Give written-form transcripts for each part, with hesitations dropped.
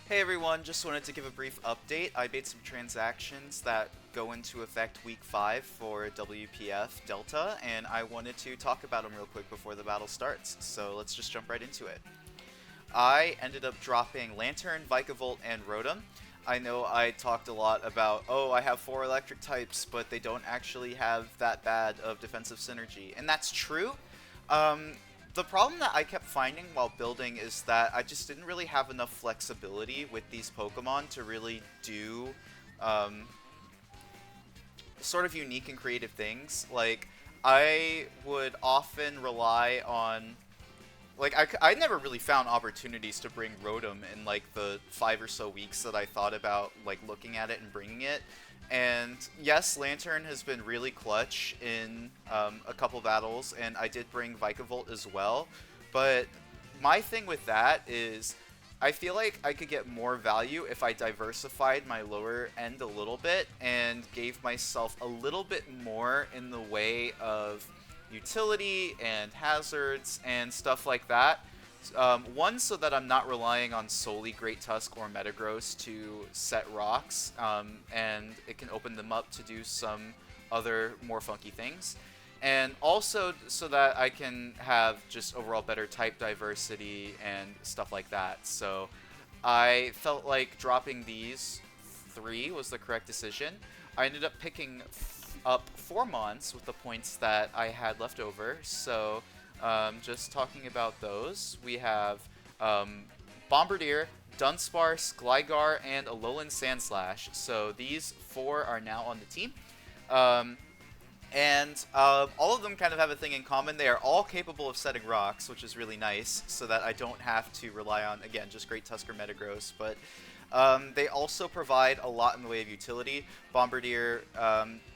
Hey everyone, just wanted to give a brief update. I made some transactions that go into effect week 5 for WPF Delta, and I wanted to talk about them real quick before the battle starts. So let's just jump right into it. I ended up dropping Lantern, Vikavolt, and Rotom. I know I talked a lot about, oh, I have 4 electric types, but they don't actually have that bad of defensive synergy. And that's true. Um, the problem that I kept finding while building is that I just didn't really have enough flexibility with these Pokemon to really do um, sort of unique and creative things. Like, I would often rely on like I never really found opportunities to bring Rotom in like the 5 or so weeks that I thought about like looking at it and bringing it. And yes, Lantern has been really clutch in a couple battles, and I did bring Vikavolt as well. But my thing with that is I feel like I could get more value if I diversified my lower end a little bit and gave myself a little bit more in the way of utility and hazards and stuff like that. One, so that I'm not relying on solely Great Tusk or Metagross to set rocks, and it can open them up to do some other more funky things. And also so that I can have just overall better type diversity and stuff like that. So I felt like dropping these 3 was the correct decision. I ended up picking up 4 Mons with the points that I had left over. So just talking about those, we have Bombardier, Dunsparce, Gligar, and Alolan Sandslash. So these 4 are now on the team. And all of them kind of have a thing in common. They are all capable of setting rocks, which is really nice, so that I don't have to rely on, again, just Great Tusk or Metagross. But they also provide a lot in the way of utility. Bombardier,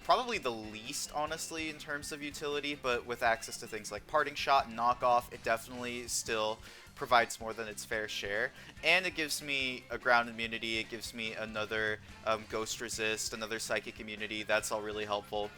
probably the least, honestly, in terms of utility, but with access to things like Parting Shot and Knockoff, it definitely still provides more than its fair share. And it gives me a ground immunity, it gives me another Ghost Resist, another Psychic immunity. That's all really helpful.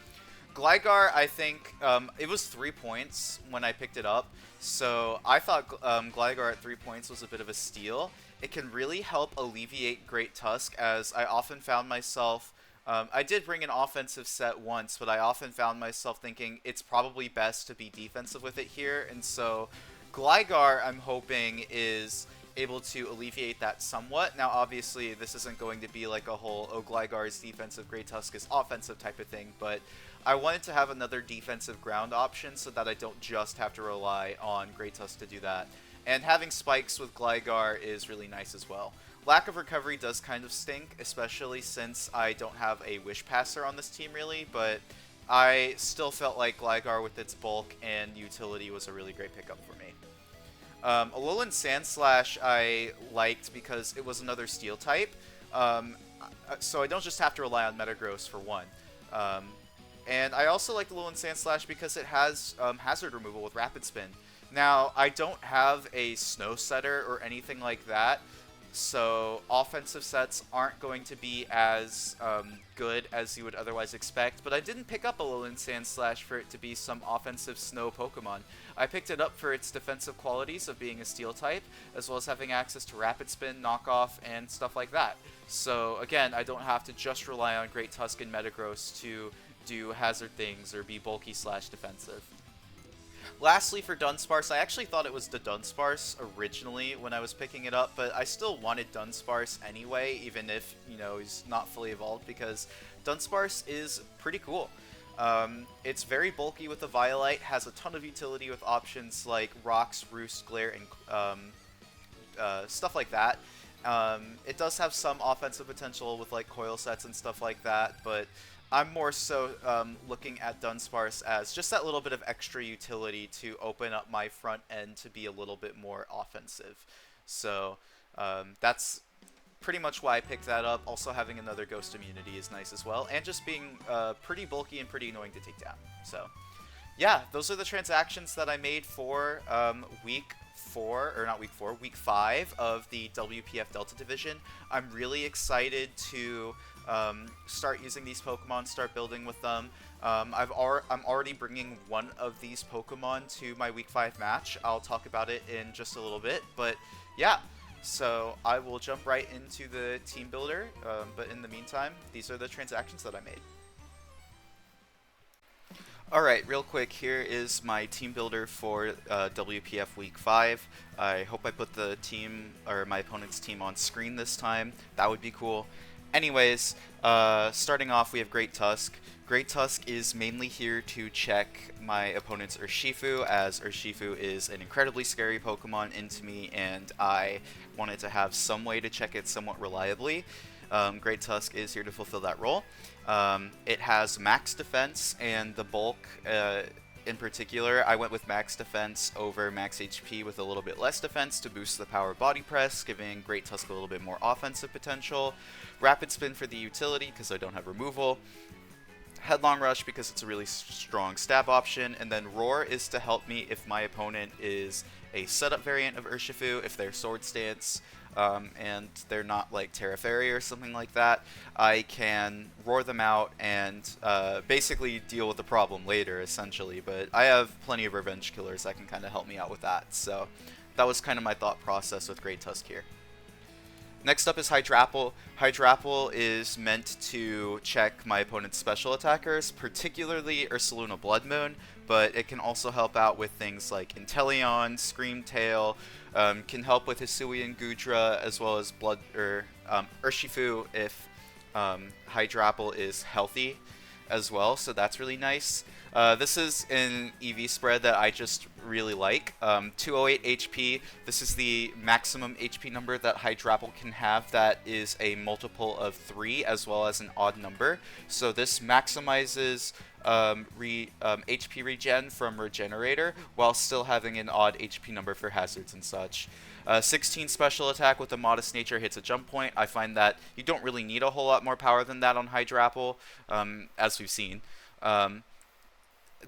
Gligar, I think, it was 3 points when I picked it up, so I thought Gligar at 3 points was a bit of a steal. It can really help alleviate Great Tusk, as I often found myself, I did bring an offensive set once, but I often found myself thinking it's probably best to be defensive with it here, and so Gligar, I'm hoping, is able to alleviate that somewhat. Now, obviously, this isn't going to be like a whole, oh, Gligar is defensive, Great Tusk is offensive type of thing, but I wanted to have another defensive ground option so that I don't just have to rely on Great Tusk to do that. And having spikes with Gligar is really nice as well. Lack of recovery does kind of stink, especially since I don't have a Wish Passer on this team really, but I still felt like Gligar with its bulk and utility was a really great pickup for me. Alolan Sandslash I liked because it was another Steel type, so I don't just have to rely on Metagross for one. And I also like the Alolan Sandslash because it has hazard removal with Rapid Spin. Now, I don't have a Snow Setter or anything like that, so offensive sets aren't going to be as good as you would otherwise expect, but I didn't pick up Alolan Sandslash for it to be some offensive snow Pokemon. I picked it up for its defensive qualities of being a Steel type, as well as having access to Rapid Spin, Knockoff, and stuff like that. So again, I don't have to just rely on Great Tusk and Metagross to do hazard things or be bulky slash defensive. Lastly, for Dunsparce, I actually thought it was the Dunsparce originally when I was picking it up, but I still wanted Dunsparce anyway, even if, you know, he's not fully evolved, because Dunsparce is pretty cool. It's very bulky with the Violite, has a ton of utility with options like Rocks, Roost, Glare, and stuff like that. It does have some offensive potential with like coil sets and stuff like that, but I'm more so looking at Dunsparce as just that little bit of extra utility to open up my front end to be a little bit more offensive. So that's pretty much why I picked that up. Also, having another Ghost immunity is nice as well, and just being pretty bulky and pretty annoying to take down. So yeah, those are the transactions that I made for week 4, or not week 4, week 5 of the WPF Delta Division. I'm really excited to start using these Pokemon, start building with them. I'm already bringing one of these Pokemon to my week 5 match. I'll talk about it in just a little bit, but yeah. So I will jump right into the team builder, but in the meantime, these are the transactions that I made. Alright, real quick, here is my team builder for WPF Week 5. I hope I put the team, or my opponent's team on screen this time. That would be cool. Anyways, starting off, we have Great Tusk. Great Tusk is mainly here to check my opponent's Urshifu, as Urshifu is an incredibly scary Pokemon into me, and I wanted to have some way to check it somewhat reliably. Great Tusk is here to fulfill that role. It has max defense, and the bulk in particular, I went with max defense over max HP with a little bit less defense to boost the power body press, giving Great Tusk a little bit more offensive potential. Rapid Spin for the utility because I don't have removal. Headlong Rush because it's a really strong stab option, and then Roar is to help me if my opponent is a setup variant of Urshifu, if they're Sword Stance, and they're not like Terra Fairy or something like that. I can roar them out and basically deal with the problem later, essentially, but I have plenty of Revenge Killers that can kind of help me out with that, so that was kind of my thought process with Great Tusk here. Next up is Hydrapple. Hydrapple is meant to check my opponent's special attackers, particularly Ursaluna Blood Moon, but it can also help out with things like Inteleon, Screamtail, can help with Hisuian Gudra, as well as Urshifu if Hydrapple is healthy as well, so that's really nice. This is an EV spread that I just really like. 208 HP, this is the maximum HP number that Hydrapple can have that is a multiple of 3 as well as an odd number. So this maximizes HP regen from Regenerator while still having an odd HP number for hazards and such. 16 special attack with a modest nature hits a jump point. I find that you don't really need a whole lot more power than that on Hydrapple, as we've seen.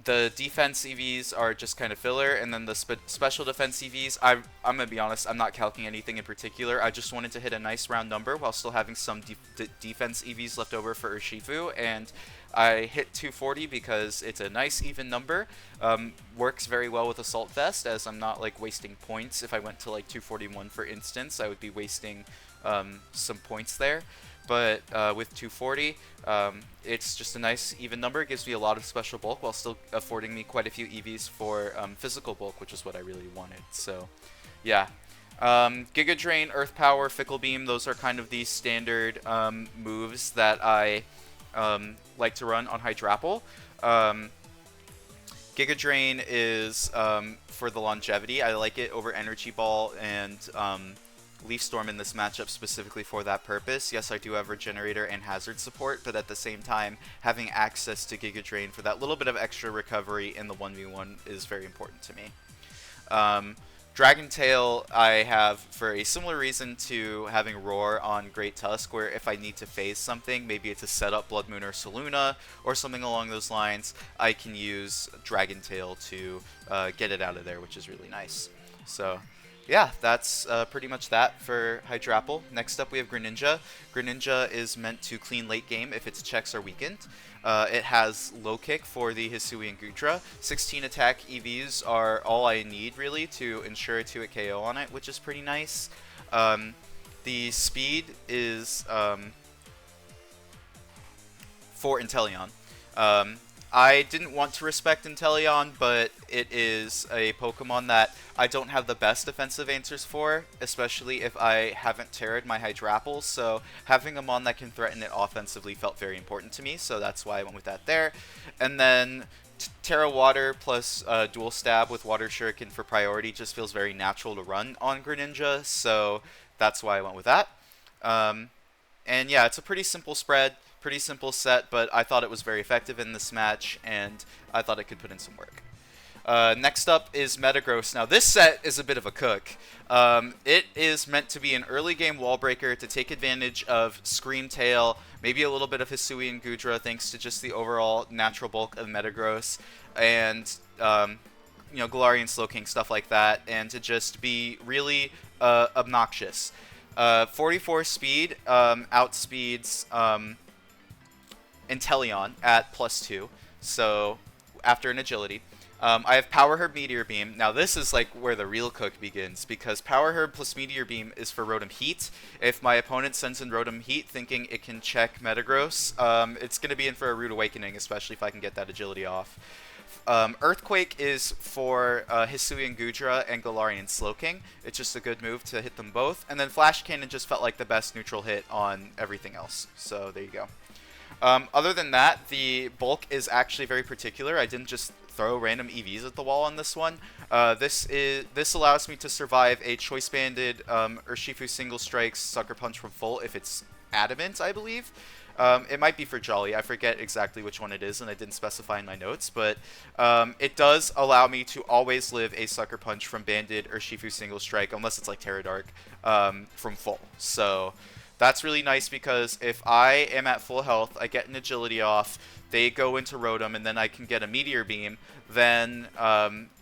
The defense EVs are just kind of filler, and then the special defense EVs, I'm going to be honest, I'm not calculating anything in particular. I just wanted to hit a nice round number while still having some defense EVs left over for Urshifu, and I hit 240 because it's a nice even number. Works very well with Assault Vest, as I'm not like wasting points. If I went to like 241 for instance, I would be wasting some points there. But with 240, it's just a nice even number. It gives me a lot of special bulk while still affording me quite a few EVs for physical bulk, which is what I really wanted. So, yeah. Giga Drain, Earth Power, Fickle Beam, those are kind of the standard moves that I like to run on Hydrapple. Giga Drain is for the longevity. I like it over Energy Ball and Leaf Storm in this matchup specifically for that purpose. Yes, I do have Regenerator and Hazard support, but at the same time, having access to Giga Drain for that little bit of extra recovery in the 1v1 is very important to me. Dragon Tail I have for a similar reason to having Roar on Great Tusk, where if I need to phase something, maybe it's a setup Blood Moon or Ursaluna or something along those lines, I can use Dragon Tail to get it out of there, which is really nice. So yeah, that's pretty much that for Hydrapple. Next up we have Greninja. Greninja is meant to clean late game if its checks are weakened. It has low kick for the Hisuian Gudra. 16 attack EVs are all I need really to ensure a 2-hit KO on it, which is pretty nice. The speed is for Inteleon. I didn't want to respect Inteleon, but it is a Pokemon that I don't have the best defensive answers for, especially if I haven't terrored my Hydrapple, so having a Mon that can threaten it offensively felt very important to me, so that's why I went with that there. And then Terra Water plus Dual Stab with Water Shuriken for priority just feels very natural to run on Greninja, so that's why I went with that. And yeah, it's a pretty simple spread. Pretty simple set, but I thought it was very effective in this match, and I thought it could put in some work. Next up is Metagross. Now, this set is a bit of a cook. It is meant to be an early game wall breaker to take advantage of Screamtail, maybe a little bit of Hisuian Gudra, thanks to just the overall natural bulk of Metagross, and you know, Galarian Slowking, stuff like that, and to just be really obnoxious. 44 speed outspeeds Inteleon at +2, so after an agility. I have Power Herb Meteor Beam. Now this is like where the real cook begins, because Power Herb plus Meteor Beam is for Rotom Heat. If my opponent sends in Rotom Heat thinking it can check Metagross, it's going to be in for a Rude Awakening, especially if I can get that agility off. Earthquake is for Hisuian Gudra and Galarian Slowking. It's just a good move to hit them both. And then Flash Cannon just felt like the best neutral hit on everything else. So there you go. Other than that, the bulk is actually very particular. I didn't just throw random EVs at the wall on this one. This allows me to survive a Choice Banded Urshifu Single Strikes Sucker Punch from full if it's adamant, I believe. It might be for Jolly. I forget exactly which one it is, and I didn't specify in my notes. But it does allow me to always live a Sucker Punch from Banded Urshifu Single Strike, unless it's like Terra Dark, from full. So that's really nice, because if I am at full health, I get an agility off, they go into Rotom, and then I can get a Meteor Beam. Then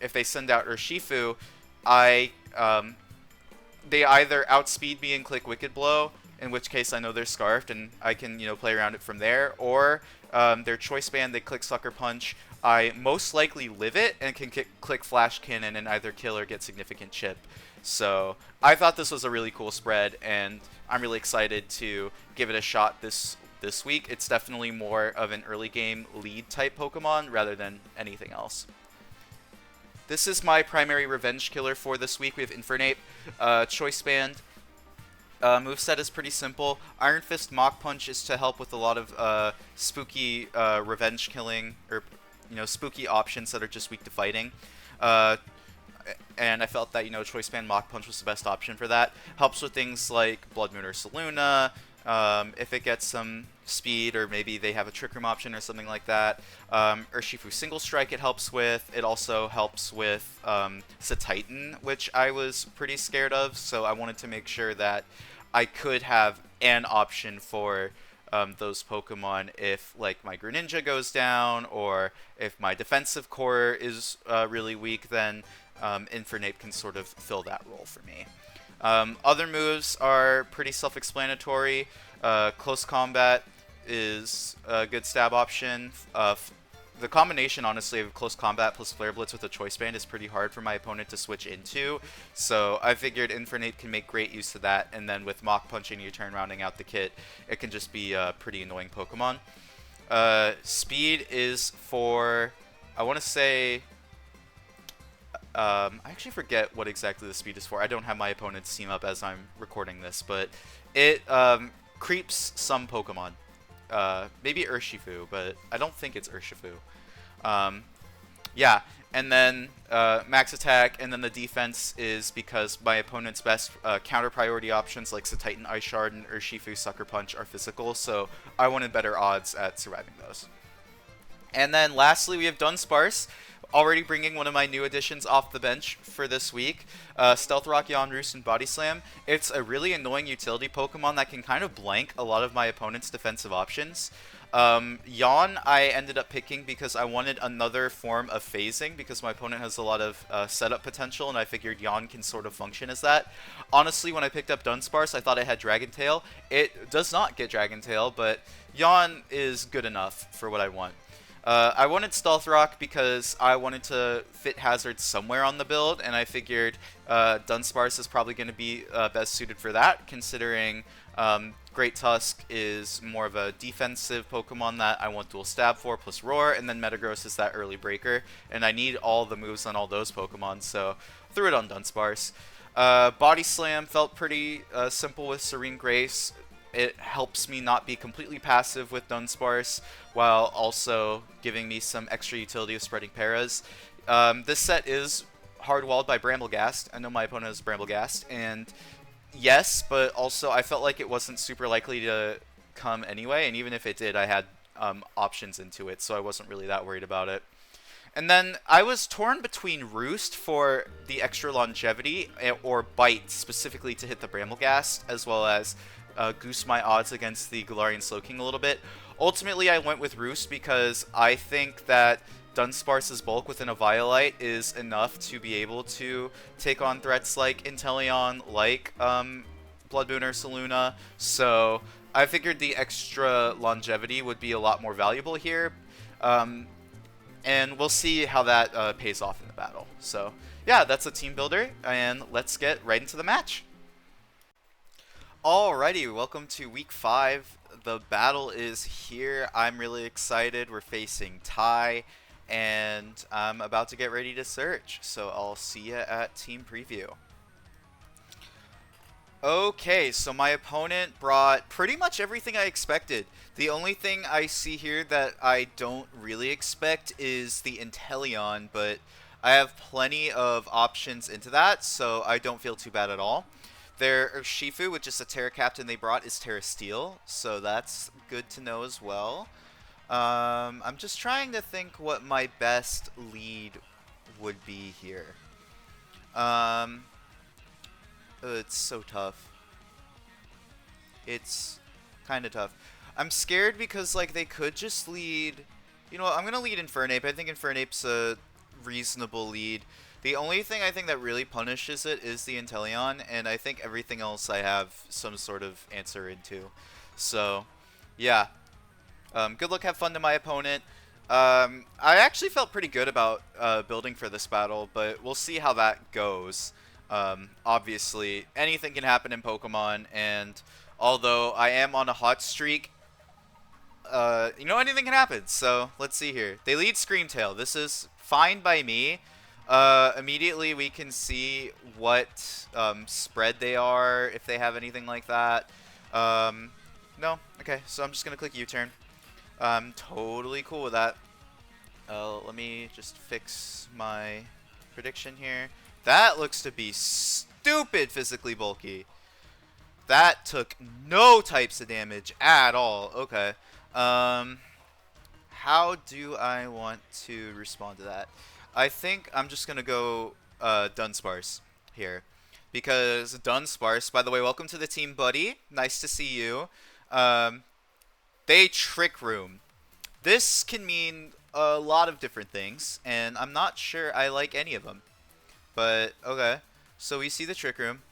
if they send out Urshifu, they either outspeed me and click Wicked Blow, in which case I know they're Scarfed, and I can, play around it from there, or their Choice Band, they click Sucker Punch, I most likely live it, and can click Flash Cannon and either kill or get significant chip. So I thought this was a really cool spread, and I'm really excited to give it a shot this week. It's definitely more of an early game lead type Pokemon rather than anything else. This is my primary revenge killer for this week. We have Infernape, Choice Band. Moveset is pretty simple. Iron Fist Mach Punch is to help with a lot of spooky revenge killing, or spooky options that are just weak to fighting. And I felt that, Choice Band Mach Punch was the best option for that. Helps with things like Blood Moon or Saluna, if it gets some speed, or maybe they have a Trick Room option or something like that. Urshifu Single Strike it helps with. It also helps with Titan, which I was pretty scared of, so I wanted to make sure that I could have an option for those Pokemon if, like, my Greninja goes down, or if my defensive core is really weak, then Infernape can sort of fill that role for me. Other moves are pretty self-explanatory. Close Combat is a good stab option. The combination, honestly, of Close Combat plus Flare Blitz with a Choice Band is pretty hard for my opponent to switch into, so I figured Infernape can make great use of that, and then with Mach Punching your turn rounding out the kit, it can just be a pretty annoying Pokemon. Speed is for, I want to say, I actually forget what exactly the speed is for. I don't have my opponent's team up as I'm recording this, but it creeps some Pokemon. Maybe Urshifu, but I don't think it's Urshifu. Yeah, and then max attack, and then the defense is because my opponent's best counter priority options like Titan, Ice Shard, and Urshifu Sucker Punch are physical, so I wanted better odds at surviving those. And then lastly, we have Dunsparce, already bringing one of my new additions off the bench for this week. Stealth Rock, Yawn Roost, and Body Slam. It's a really annoying utility Pokemon that can kind of blank a lot of my opponent's defensive options. Yawn I ended up picking because I wanted another form of phasing, because my opponent has a lot of setup potential, and I figured Yawn can sort of function as that. Honestly, when I picked up Dunsparce, I thought it had Dragon Tail. It does not get Dragon Tail, but Yawn is good enough for what I want. I wanted Stealth Rock because I wanted to fit Hazard somewhere on the build, and I figured Dunsparce is probably going to be best suited for that, considering Great Tusk is more of a defensive Pokemon that I want Dual Stab for, plus Roar, and then Metagross is that early breaker, and I need all the moves on all those Pokemon, so threw it on Dunsparce. Body Slam felt pretty simple with Serene Grace. It helps me not be completely passive with Dunsparce, while also giving me some extra utility of spreading paras. This set is hard-walled by Bramblegast. I know my opponent is Bramblegast, and yes, but also I felt like it wasn't super likely to come anyway, and even if it did, I had options into it, so I wasn't really that worried about it. And then I was torn between Roost for the extra longevity, or Bite specifically to hit the Bramblegast, as well as goose my odds against the Galarian Slowking a little bit. Ultimately, I went with Roost because I think that Dunsparce's bulk within a Violite is enough to be able to take on threats like Inteleon, like Blood Moon or Saluna. So I figured the extra longevity would be a lot more valuable here. and we'll see how that pays off in the battle. So yeah, that's a team builder, and let's get right into the match. Alrighty, welcome to week 5. The battle is here. I'm really excited. We're facing Ty, and I'm about to get ready to search. So I'll see you at team preview. Okay, so my opponent brought pretty much everything I expected. The only thing I see here that I don't really expect is the Inteleon, but I have plenty of options into that, so I don't feel too bad at all. Their Shifu, which is the Terra Captain they brought, is Terra Steel, so that's good to know as well. I'm just trying to think what my best lead would be here. It's so tough. It's kind of tough. I'm scared because, like, they could just lead... You know what, I'm going to lead Infernape. I think Infernape's a reasonable lead. The only thing I think that really punishes it is the Inteleon, and I think everything else I have some sort of answer into. So, yeah. Good luck, have fun to my opponent. I actually felt pretty good about building for this battle, but we'll see how that goes. Obviously, anything can happen in Pokemon, and although I am on a hot streak, you know, anything can happen. So, let's see here. They lead Screamtail. This is fine by me. Immediately we can see what spread they are, if they have anything like that. No? Okay, so I'm just going to click U-turn. I'm totally cool with that. Let me just fix my prediction here. That looks to be stupid physically bulky. That took no types of damage at all. Okay. How do I want to respond to that? I think I'm just going to go DUNSPARCE here. Because DUNSPARCE, by the way, welcome to the team, buddy. Nice to see you. They Trick Room. This can mean a lot of different things, and I'm not sure I like any of them. But, okay. So we see the Trick Room.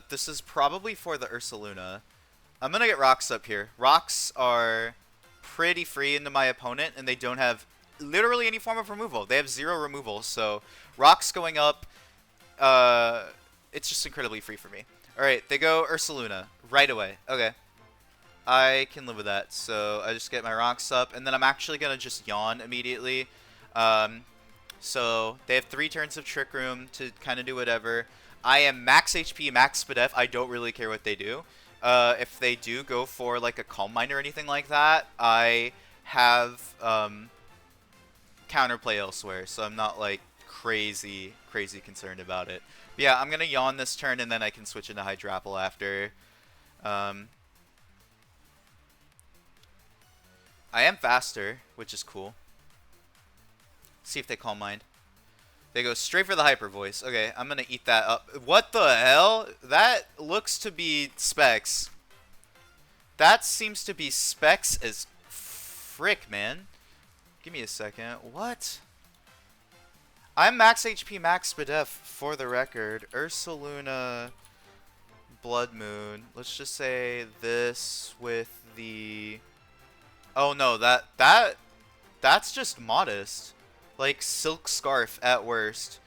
This is probably for the Ursaluna. I'm gonna get rocks up here. Rocks are pretty free into my opponent, and they don't have literally any form of removal. They have 0 removal, so rocks going up, it's just incredibly free for me. Alright, they go Ursaluna right away. Okay. I can live with that. So I just get my rocks up, and then I'm actually gonna just yawn immediately. So they have 3 turns of Trick Room to kind of do whatever. I am max HP, max SpDef. I don't really care what they do. If they do go for like a Calm Mind or anything like that, I have counterplay elsewhere, so I'm not like crazy concerned about it. But yeah, I'm gonna yawn this turn, and then I can switch into Hydrapple after. I am faster, which is cool. See if they Calm Mind. They go straight for the Hyper Voice. Okay, I'm gonna eat that up. What the hell? That looks to be Specs. That seems to be Specs as frick, man. Give me a second. What? I'm max HP, max SpDef for the record. Ursaluna, Blood Moon. Let's just say this with the... Oh no, that's just modest. Like Silk Scarf at worst.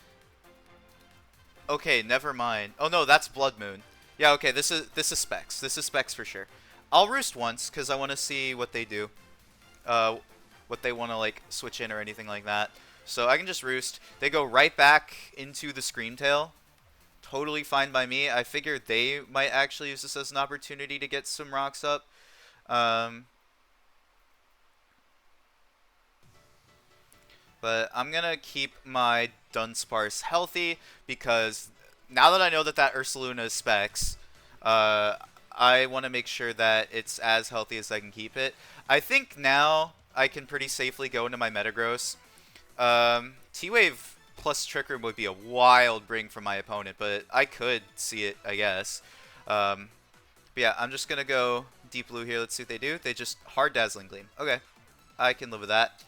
Okay, never mind. Oh no, that's Blood Moon. Yeah, okay, this is Specs. This is Specs for sure. I'll roost once because I want to see what they do. What they want to like switch in or anything like that. So I can just roost. They go right back into the Screamtail. Totally fine by me. I figured they might actually use this as an opportunity to get some rocks up. But I'm going to keep my DUNSPARCE healthy because now that I know that Ursaluna is Specs, I want to make sure that it's as healthy as I can keep it. I think now I can pretty safely go into my Metagross. T-Wave plus Trick Room would be a wild bring from my opponent, but I could see it, I guess. But yeah, I'm just going to go Deep Blue here. Let's see what they do. They just hard Dazzling Gleam. Okay, I can live with that.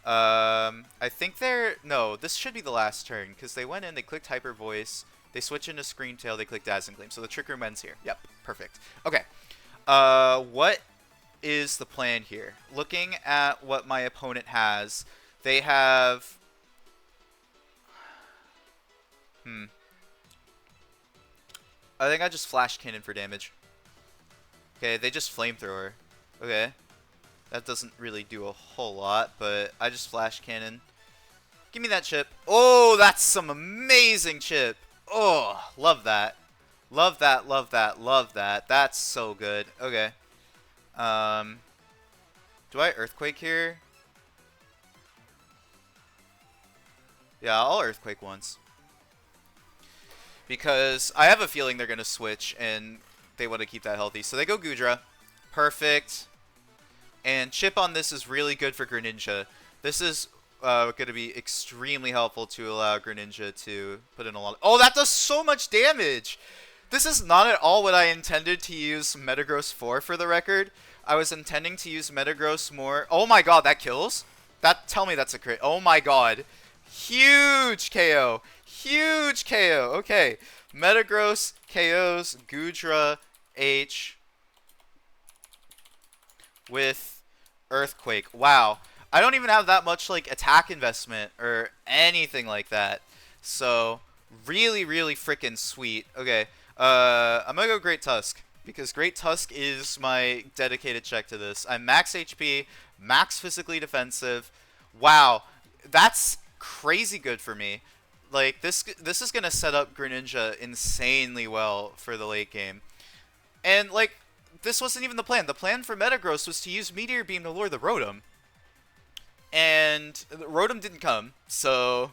I think they're... No, this should be the last turn, because they went in, they clicked Hyper Voice, they switch into Screamtail, they click Dazzling Gleam. So the Trick Room ends here. Yep, perfect. Okay. What is the plan here? Looking at what my opponent has, they have... I think I just flash cannon for damage. Okay, they just flamethrower. Okay. That doesn't really do a whole lot, but I just flash cannon. Give me that chip. Oh, that's some amazing chip. Oh, love that. Love that, love that, love that. That's so good. Okay. Do I Earthquake here? Yeah, I'll Earthquake once. Because I have a feeling they're going to switch and they want to keep that healthy. So they go Gudra. Perfect. And chip on this is really good for Greninja. This is going to be extremely helpful to allow Greninja to put in a lot of... Oh, that does so much damage! This is not at all what I intended to use Metagross for the record. I was intending to use Metagross more... Oh my god, that kills? Tell me that's a crit. Oh my god. Huge KO. Huge KO. Okay. Metagross KOs Gudra H with Earthquake. Wow. I don't even have that much like attack investment or anything like that. So, really, really freaking sweet. Okay. I'm gonna go Great Tusk because Great Tusk is my dedicated check to this. I'm max HP, max physically defensive. Wow. That's crazy good for me. Like this is gonna set up Greninja insanely well for the late game. And like this wasn't even the plan. The plan for Metagross was to use Meteor Beam to lure the Rotom. And the Rotom didn't come, so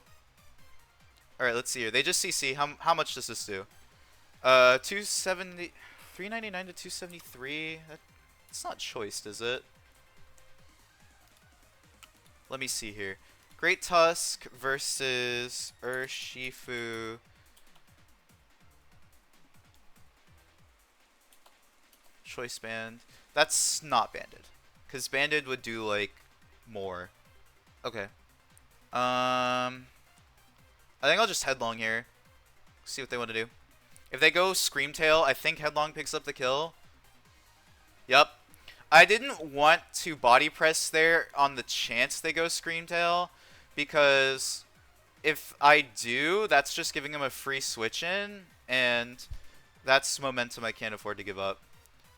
alright, let's see here. They just CC. How much does this do? 270 399 to 273. That's not choiced, is it? Let me see here. Great Tusk versus Urshifu. Choice Band. That's not Banded. Because Banded would do, like, more. Okay. I think I'll just Headlong here. See what they want to do. If they go Scream Tail, I think Headlong picks up the kill. Yep. I didn't want to body press there on the chance they go Scream Tail, because if I do, that's just giving him a free switch in, and that's momentum I can't afford to give up.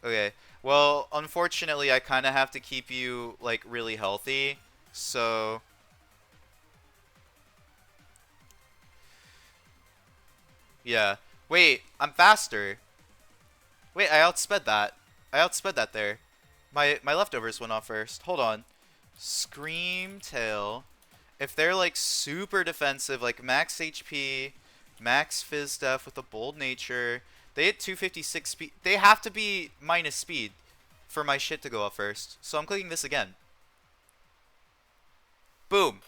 Okay, well, unfortunately, I kind of have to keep you, like, really healthy, so... Yeah. Wait, I'm faster. Wait, I outsped that. I outsped that there. My leftovers went off first. Hold on. Scream Tail. If they're like super defensive, like max HP, max Fizz Def with a bold nature, they hit 256 speed. They have to be minus speed for my shit to go up first. So I'm clicking this again. Boom.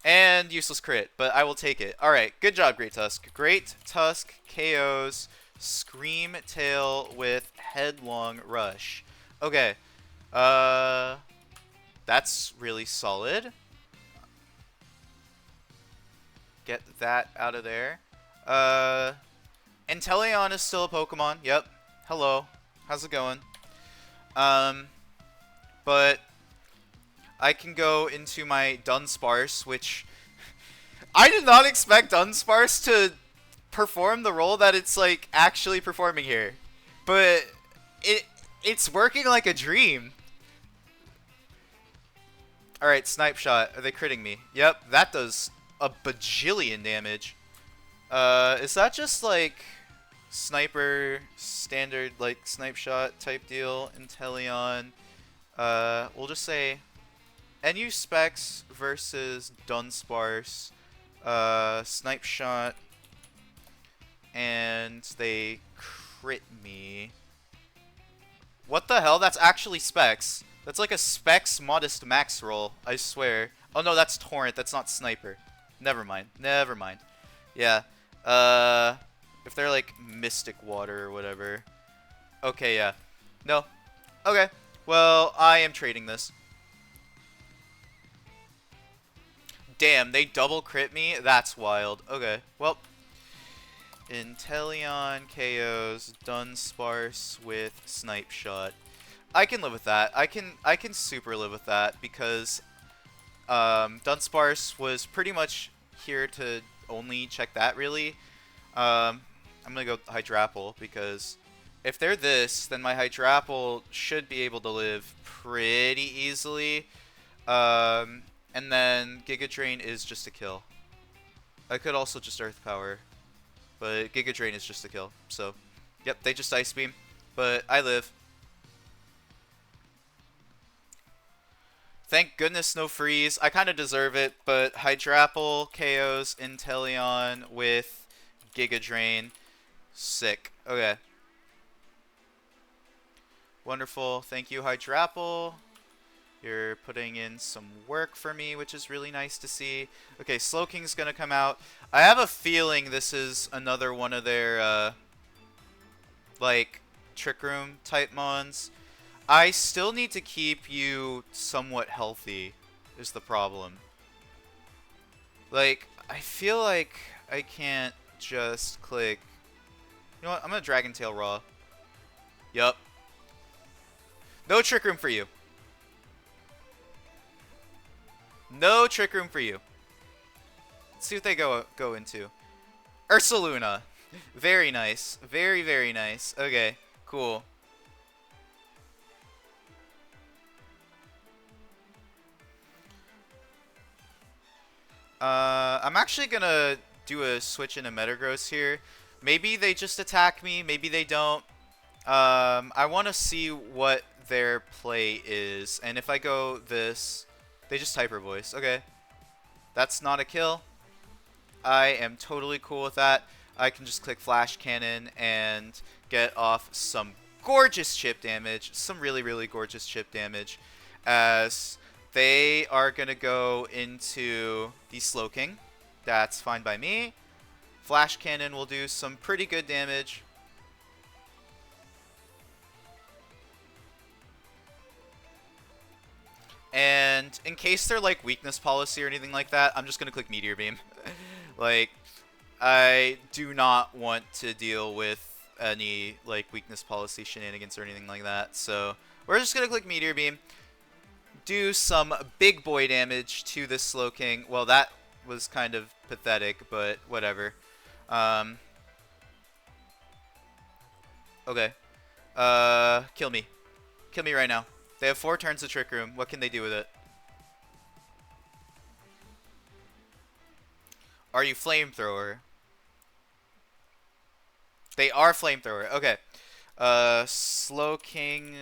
And useless crit, but I will take it. Alright, good job, Great Tusk. Great Tusk KOs Scream Tail with Headlong Rush. Okay. That's really solid. Get that out of there. Inteleon is still a Pokemon. Yep. Hello. How's it going? But I can go into my DUNSPARCE, which I did not expect DUNSPARCE to perform the role that it's like actually performing here. But it's working like a dream. Alright, Snipe Shot. Are they critting me? Yep, that does a bajillion damage. Is that just like sniper standard like Snipe Shot type deal? Inteleon. We'll just say NU Specs versus DUNSPARCE. Snipe Shot. And they crit me. What the hell? That's actually Specs. That's like a Specs Modest Max roll, I swear. Oh no, that's Torrent. That's not Sniper. Never mind. Never mind. Yeah. If they're like Mystic Water or whatever. Okay, yeah. No. Okay. Well, I am trading this. Damn, they double crit me? That's wild. Okay, well. Inteleon KOs DUNSPARCE with Snipe Shot. I can live with that. I can super live with that because DUNSPARCE was pretty much here to only check that really. I'm gonna go Hydrapple because if they're this, then my Hydrapple should be able to live pretty easily. And then Giga Drain is just a kill. I could also just Earth Power, but Giga Drain is just a kill. So, yep, they just Ice Beam, but I live. Thank goodness no freeze. I kind of deserve it, but Hydrapple KOs Inteleon with Giga Drain. Sick. Okay. Wonderful. Thank you, Hydrapple. You're putting in some work for me, which is really nice to see. Okay, Slowking's gonna come out. I have a feeling this is another one of their, like, Trick Room type mons. I still need to keep you somewhat healthy, is the problem. Like, I feel like I can't just click... You know what? I'm gonna Dragon Tail Raw. Yup. No Trick Room for you. No Trick Room for you. Let's see what they go into. Ursaluna. Very nice. Very, very nice. Okay, cool. I'm actually gonna do a switch into Metagross here. Maybe they just attack me, maybe they don't. I want to see what their play is, and if I go this, they just Hyper Voice. Okay, that's not a kill. I am totally cool with that. I can just click Flash Cannon and get off some gorgeous chip damage, some really, really gorgeous chip damage, as they are going to go into the Slowking. That's fine by me. Flash Cannon will do some pretty good damage. And in case they're like weakness policy or anything like that, I'm just going to click Meteor Beam. Like, I do not want to deal with any like weakness policy shenanigans or anything like that. So we're just going to click Meteor Beam. Do some big boy damage to this Slowking. Well, that was kind of pathetic, but whatever. Okay. Kill me. Kill me right now. They have 4 turns of Trick Room. What can they do with it? Are you Flamethrower? They are Flamethrower. Okay. Slowking...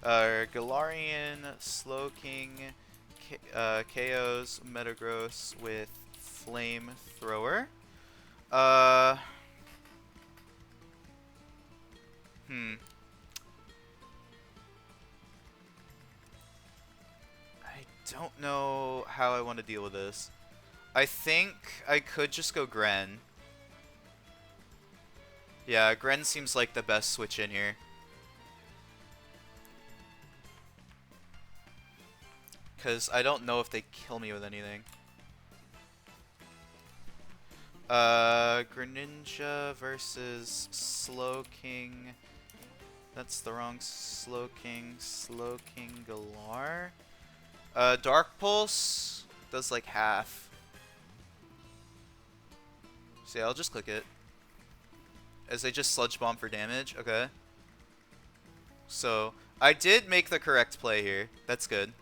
Galarian, Slowking, KOs Metagross with Flamethrower. I don't know how I want to deal with this. I think I could just go Gren. Yeah, Gren seems like the best switch in here. Because I don't know if they kill me with anything. Greninja versus Slowking. That's the wrong Slowking. Slowking Galar. Dark Pulse does like half. So yeah, I'll just click it. As they just Sludge Bomb for damage. Okay. So, I did make the correct play here. That's good.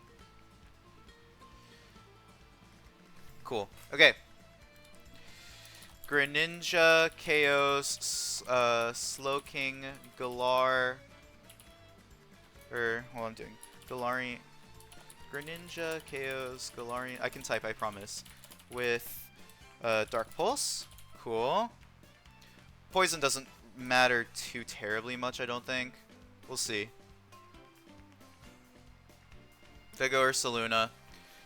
Cool. Okay. Greninja KOs Slowking Galar. I'm doing Galarian. Greninja KOs Galarian. I can type, I promise. With Dark Pulse. Cool. Poison doesn't matter too terribly much, I don't think. We'll see. There go Ursaluna.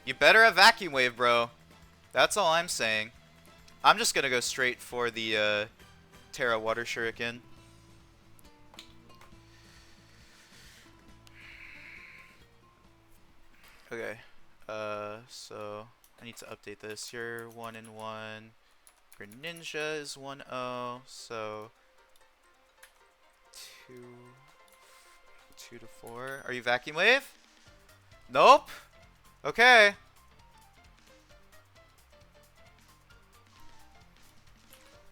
You better have Vacuum Wave, bro. That's all I'm saying. I'm just gonna go straight for the Terra Water Shuriken. Okay. So I need to update this. You're 1-1. Greninja is 1-0. So 2 2 to 4. Are you Vacuum Wave? Nope. Okay.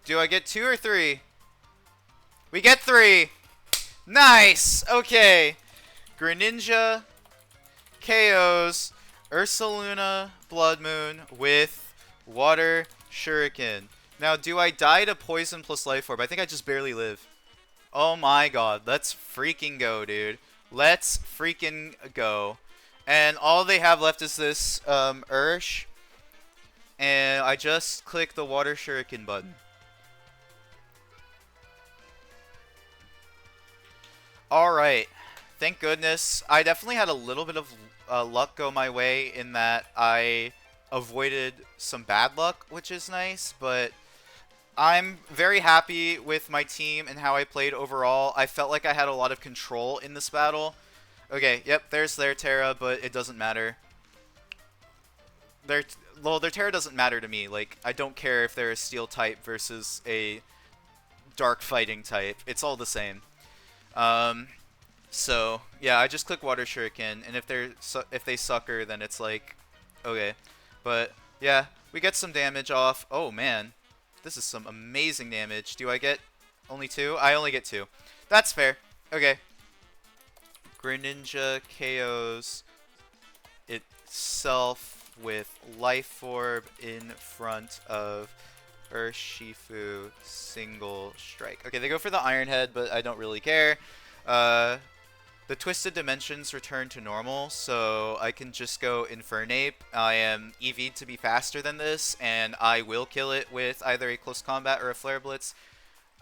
Do I get 2 or 3? We get 3. Nice. Okay. Greninja KOs Ursaluna Blood Moon with Water Shuriken. Now, do I die to Poison plus Life Orb? I think I just barely live. Oh my god. Let's freaking go, dude. Let's freaking go. And all they have left is this Ursh. And I just click the Water Shuriken button. Alright. Thank goodness. I definitely had a little bit of luck go my way in that I avoided some bad luck, which is nice, but I'm very happy with my team and how I played overall. I felt like I had a lot of control in this battle. Okay, yep, there's their Terra, but it doesn't matter. Their Terra doesn't matter to me. Like, I don't care if they're a Steel type versus a Dark Fighting type. It's all the same. So yeah, I just click Water Shuriken, and if they sucker, then it's like, okay. But yeah, we get some damage off. Oh man, this is some amazing damage. Do I get only 2? I only get 2. That's fair. Okay. Greninja KOs itself with Life Orb in front of Urshifu single strike. Okay, they go for the Iron Head, but I don't really care. The Twisted Dimensions return to normal, so I can just go Infernape. I am EV'd to be faster than this, and I will kill it with either a Close Combat or a Flare Blitz.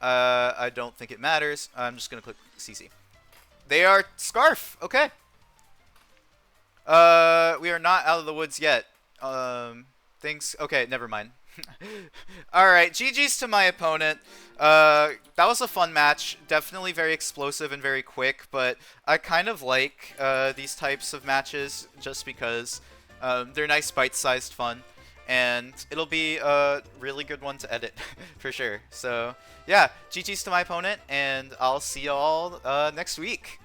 I don't think it matters. I'm just going to click CC. They are Scarf! Okay. We are not out of the woods yet. Okay, never mind. Alright, GG's to my opponent. That was a fun match. Definitely very explosive and very quick, but I kind of like these types of matches just because they're nice bite-sized fun, and it'll be a really good one to edit for sure. So yeah, GG's to my opponent, and I'll see y'all next week.